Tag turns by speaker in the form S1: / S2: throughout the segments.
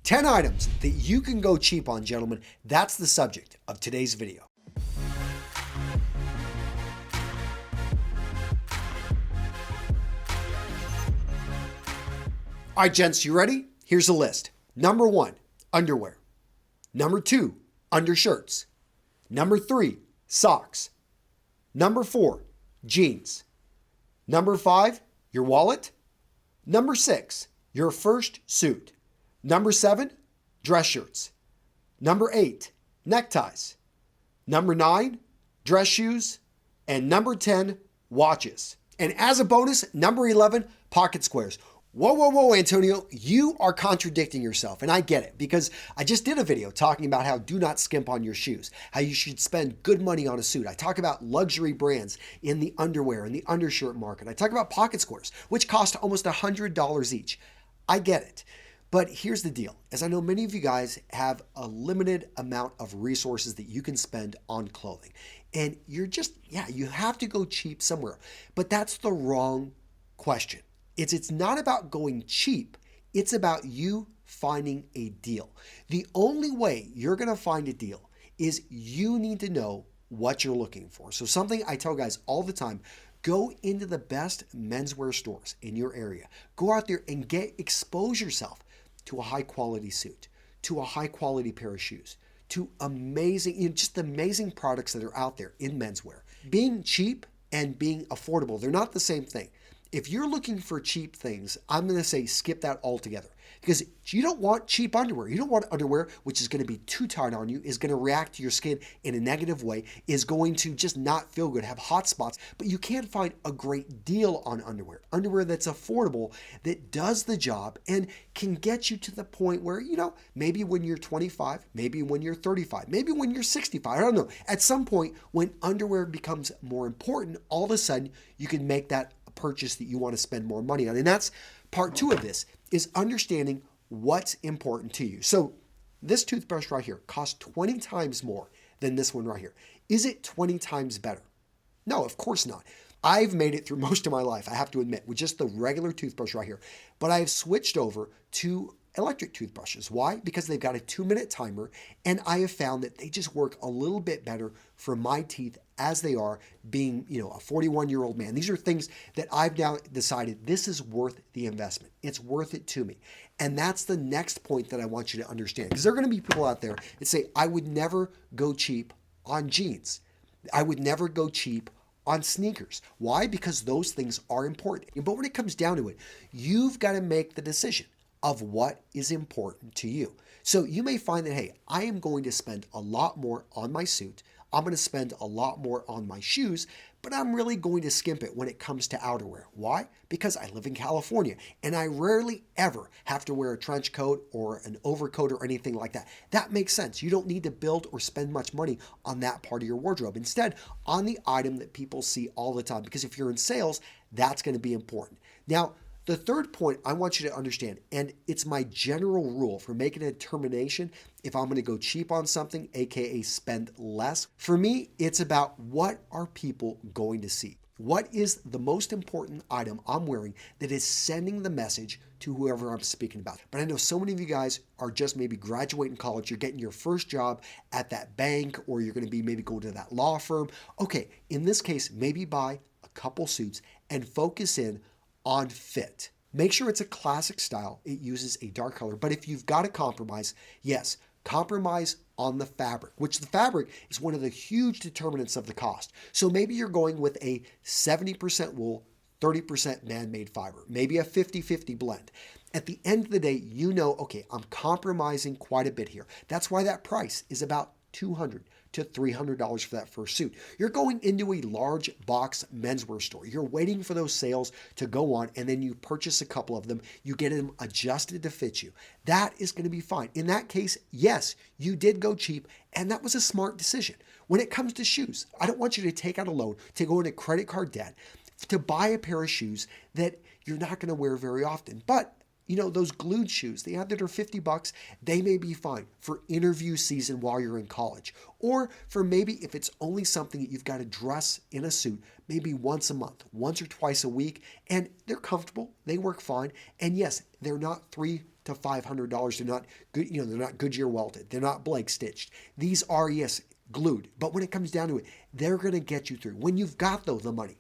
S1: 10 items that you can go cheap on, gentlemen. That's the subject of today's video. All right, gents, you ready? Here's a list. Number 1, underwear. Number 2, undershirts. Number 3, socks. Number 4, jeans. Number 5, your wallet. Number 6, your first suit. Number 7, dress shirts. Number 8, neckties. Number 9, dress shoes. And number 10, watches. And as a bonus, number 11, pocket squares. Whoa, Antonio, you are contradicting yourself. And I get it, because I just did a video talking about how do not skimp on your shoes, how you should spend good money on a suit. I talk about luxury brands in the underwear and the undershirt market. I talk about pocket squares, which cost almost $100 each. I get it. But here's the deal, as I know many of you guys have a limited amount of resources that you can spend on clothing. And you're just, you have to go cheap somewhere. But that's the wrong question. It's not about going cheap. It's about you finding a deal. The only way you're going to find a deal is you need to know what you're looking for. So something I tell guys all the time, go into the best menswear stores in your area. Go out there and expose yourself to a high quality suit, to a high quality pair of shoes, to amazing, just amazing products that are out there in menswear. Being cheap and being affordable, they're not the same thing. If you're looking for cheap things, I'm going to say skip that altogether, because you don't want cheap underwear. You don't want underwear which is going to be too tight on you, is going to react to your skin in a negative way, is going to just not feel good, have hot spots. But you can't find a great deal on underwear. Underwear that's affordable, that does the job and can get you to the point where, maybe when you're 25, maybe when you're 35, maybe when you're 65, I don't know. At some point when underwear becomes more important, all of a sudden you can make that purchase that you want to spend more money on. And that's part 2 of this, is understanding what's important to you. So this toothbrush right here costs 20 times more than this one right here. Is it 20 times better? No, of course not. I've made it through most of my life, I have to admit, with just the regular toothbrush right here. But I've switched over to electric toothbrushes. Why? Because they've got a 2-minute timer, and I have found that they just work a little bit better for my teeth as they are, being, a 41-year-old man. These are things that I've now decided this is worth the investment. It's worth it to me. And that's the next point that I want you to understand, because there are going to be people out there that say, I would never go cheap on jeans. I would never go cheap on sneakers. Why? Because those things are important. But when it comes down to it, you've got to make the decision of what is important to you. So you may find that, hey, I am going to spend a lot more on my suit. I'm going to spend a lot more on my shoes, but I'm really going to skimp it when it comes to outerwear. Why? Because I live in California and I rarely ever have to wear a trench coat or an overcoat or anything like that. That makes sense. You don't need to build or spend much money on that part of your wardrobe. Instead, on the item that people see all the time, because if you're in sales, that's going to be important. Now, the third point I want you to understand, and it's my general rule for making a determination if I'm going to go cheap on something, aka spend less. For me, it's about what are people going to see? What is the most important item I'm wearing that is sending the message to whoever I'm speaking about? But I know so many of you guys are just maybe graduating college, you're getting your first job at that bank, or you're going to be maybe going to that law firm. Okay, in this case, maybe buy a couple suits and focus in on fit. Make sure it's a classic style. It uses a dark color. But if you've got to compromise, yes, compromise on the fabric, which the fabric is one of the huge determinants of the cost. So maybe you're going with a 70% wool, 30% man-made fiber, maybe a 50-50 blend. At the end of the day, okay, I'm compromising quite a bit here. That's why that price is about $200 to $300 for that first suit. You're going into a large box menswear store. You're waiting for those sales to go on, and then you purchase a couple of them. You get them adjusted to fit you. That is going to be fine. In that case, yes, you did go cheap, and that was a smart decision. When it comes to shoes, I don't want you to take out a loan to go into credit card debt to buy a pair of shoes that you're not going to wear very often. But those glued shoes, they have that are $50, they may be fine for interview season while you're in college. Or for maybe if it's only something that you've got to dress in a suit, maybe once a month, once or twice a week, and they're comfortable, they work fine. And yes, they're not $300 to $500. They're not good, they're not Goodyear welted. They're not Blake stitched. These are, yes, glued. But when it comes down to it, they're going to get you through. When you've got, though, the money,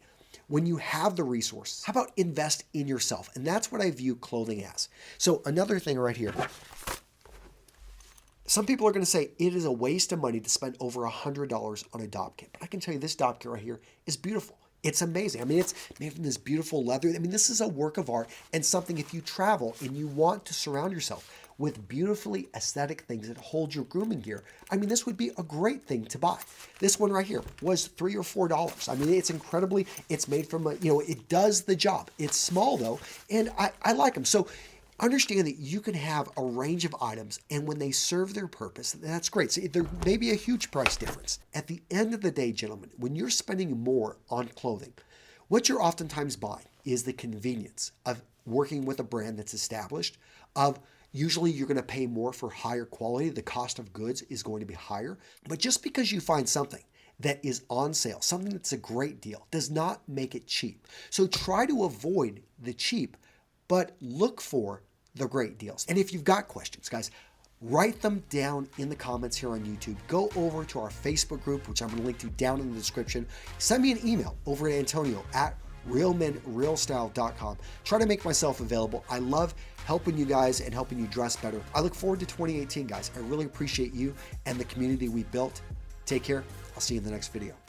S1: when you have the resources, how about invest in yourself? And that's what I view clothing as. So another thing right here. Some people are going to say it is a waste of money to spend over $100 on a Dopp kit. But I can tell you this Dopp kit right here is beautiful. It's amazing. I mean, it's made from this beautiful leather. I mean, this is a work of art and something if you travel and you want to surround yourself with beautifully aesthetic things that hold your grooming gear, I mean, this would be a great thing to buy. This one right here was $3 or $4. I mean, it's made from it does the job. It's small though, and I like them. So understand that you can have a range of items, and when they serve their purpose, that's great. So there may be a huge price difference. At the end of the day, gentlemen, when you're spending more on clothing, what you're oftentimes buying is the convenience of working with a brand that's established, of usually you're going to pay more for higher quality. The cost of goods is going to be higher. But just because you find something that is on sale, something that's a great deal, does not make it cheap. So try to avoid the cheap, but look for the great deals. And if you've got questions, guys, write them down in the comments here on YouTube. Go over to our Facebook group, which I'm going to link to down in the description. Send me an email over to Antonio at realmenrealstyle.com. Try to make myself available. I love helping you guys and helping you dress better. I look forward to 2018, guys. I really appreciate you and the community we built. Take care. I'll see you in the next video.